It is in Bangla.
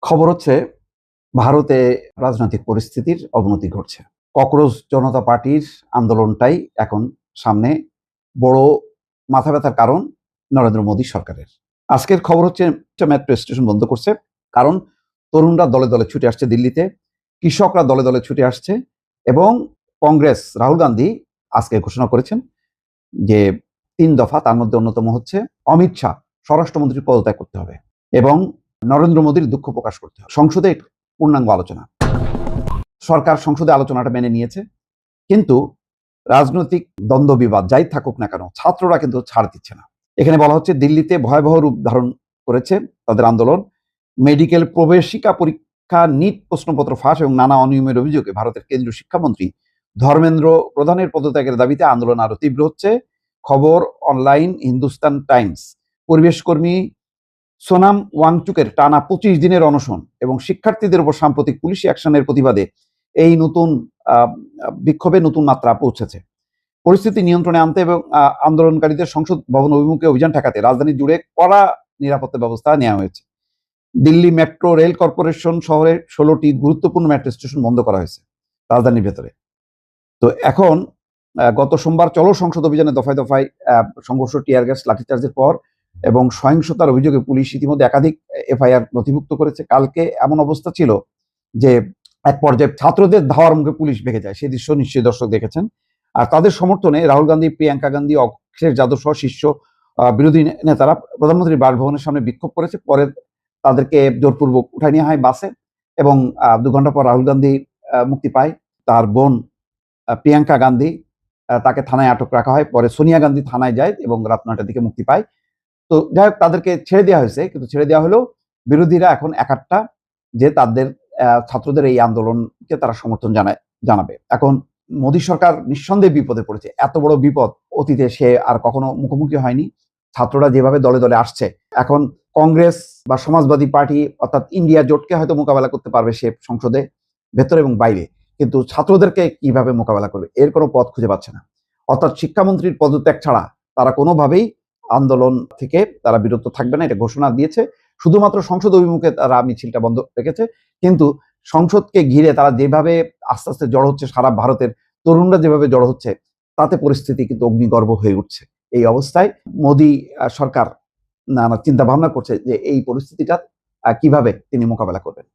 খবর হচ্ছে ভারতে রাজনৈতিক পরিস্থিতির অবনতি ঘটছে। ককরোচ জনতা পার্টির আন্দোলনটাই এখন সামনে বড় মাথা ব্যথার কারণ নরেন্দ্র মোদী সরকারের। আজকের খবর হচ্ছে মেট্রো স্টেশন বন্ধ করছে, কারণ তরুণরা দলে দলে ছুটে আসছে দিল্লিতে, কৃষকরা দলে দলে ছুটে আসছে এবং কংগ্রেস রাহুল গান্ধী আজকে ঘোষণা করেছেন যে ৩ দফা, তার মধ্যে অন্যতম হচ্ছে অমিত শাহ স্বরাষ্ট্রমন্ত্রীর পদত্যাগ করতে হবে এবং নরেন্দ্র মোদীর দুঃখ প্রকাশ করতে হবে। সংসদে পূর্ণাঙ্গ আলোচনা, সরকার সংসদে আলোচনাটা মেনে নিয়েছে, কিন্তু রাজনৈতিক দ্বন্দ্ব বিবাদ যাই থাকুক না কেন, ছাত্ররা কিন্তু ছাড় দিচ্ছে না। এখানে বলা হচ্ছে দিল্লিতে ভয়াবহ রূপ ধারণ করেছে তাদের আন্দোলন। মেডিকেল প্রবেশিকা পরীক্ষা, নিট প্রশ্নপত্র ফাঁস এবং নানা অনিয়মের অভিযোগে ভারতের কেন্দ্রীয় শিক্ষামন্ত্রী ধর্মেন্দ্র প্রধানের পদত্যাগের দাবিতে আন্দোলন আরো তীব্র হচ্ছে। খবর অনলাইন হিন্দুস্তান টাইমস। পরিবেশ কর্মী সোনাম ওয়াংচুকের টানা ২৫ দিনের অনশন এবং শিক্ষার্থীদের উপর সাম্প্রতিক পুলিশি অ্যাকশনের প্রতিবাদে এই নতুন বিক্ষোভে নতুন মাত্রা পৌঁছেছে। পরিস্থিতি নিয়ন্ত্রণে আনতে এবং আন্দোলনকারীদের সংসদ ভবন অভিমুখে অভিযান ঠেকাতে রাজধানী জুড়ে কড়া নিরাপত্তা ব্যবস্থা নেওয়া হয়েছে। দিল্লি মেট্রো রেল কর্পোরেশন শহরে ১৬টি গুরুত্বপূর্ণ মেট্রো স্টেশন বন্ধ করা হয়েছে রাজধানীর ভেতরে। তো এখন গত সোমবার চলো সংসদ অভিযানে দফায় দফায় সংঘর্ষ, টিয়ার গ্যাস, লাঠিচার্জের পর এবং সহিংসতার অভিযোগে পুলিশ ইতিমধ্যে একাধিক এফআইআর নথিভুক্ত করেছে। কালকে এমন অবস্থা ছিল যে এক পর্যায়ে ছাত্রদের ধাওয়ার মুখে পুলিশ ভেঙে যায়, সেই দৃশ্য নিশ্চয়ই দর্শক দেখেছেন। আর তাদের সমর্থনে রাহুল গান্ধী, প্রিয়াঙ্কা গান্ধী, অখিলেশ যাদব সহ শীর্ষ বিরোধী নেতারা প্রধানমন্ত্রীর বাসভবনের সামনে বিক্ষোভ করেছে। পরে তাদেরকে জোরপূর্বক উঠায় নেওয়া হয় বাসে এবং ২ ঘন্টা পর রাহুল গান্ধী মুক্তি পায়। তার বোন প্রিয়াঙ্কা গান্ধী, তাকে থানায় আটক রাখা হয়। পরে সোনিয়া গান্ধী থানায় যায় এবং রাত ৯টার দিকে মুক্তি পায়। তো যাই হোক, তাদেরকে ছেড়ে দেওয়া হয়েছে, কিন্তু ছেড়ে দেওয়া হলেও বিরোধীরা এখন একাট্টা যে তাদের ছাত্রদের এই আন্দোলনকে তারা সমর্থন জানাবে। এখন মোদী সরকার নিঃসন্দেহে বিপদে পড়েছে। এত বড় বিপদ অতীতে সে আর কখনো মুখোমুখি হয়নি। ছাত্ররা যেভাবে দলে দলে আসছে, এখন কংগ্রেস বা সমাজবাদী পার্টি অর্থাৎ ইন্ডিয়া জোটকে হয়তো মোকাবেলা করতে পারবে সে সংসদে ভেতরে এবং বাইরে, কিন্তু ছাত্রদেরকে কিভাবে মোকাবেলা করবে এর কোনো পথ খুঁজে পাচ্ছে না। অর্থাৎ শিক্ষামন্ত্রীর পদত্যাগ ছাড়া তারা কোনোভাবেই আন্দোলন থেকে তারা বিরত থাকবে না, এটা ঘোষণা দিয়েছে। শুধুমাত্র সংসদ অভিমুখে তারা মিছিলটা বন্ধ রেখেছে, কিন্তু সংসদকে ঘিরে তারা যেভাবে আস্তে আস্তে জড়ো হচ্ছে, সারা ভারতের তরুণরা যেভাবে জড়ো হচ্ছে, তাতে পরিস্থিতি কিন্তু অগ্নিগর্ভ হয়ে উঠছে। এই অবস্থায় মোদী সরকার নানা চিন্তা ভাবনা করছে যে এই পরিস্থিতিটা কিভাবে তিনি মোকাবেলা করবেন।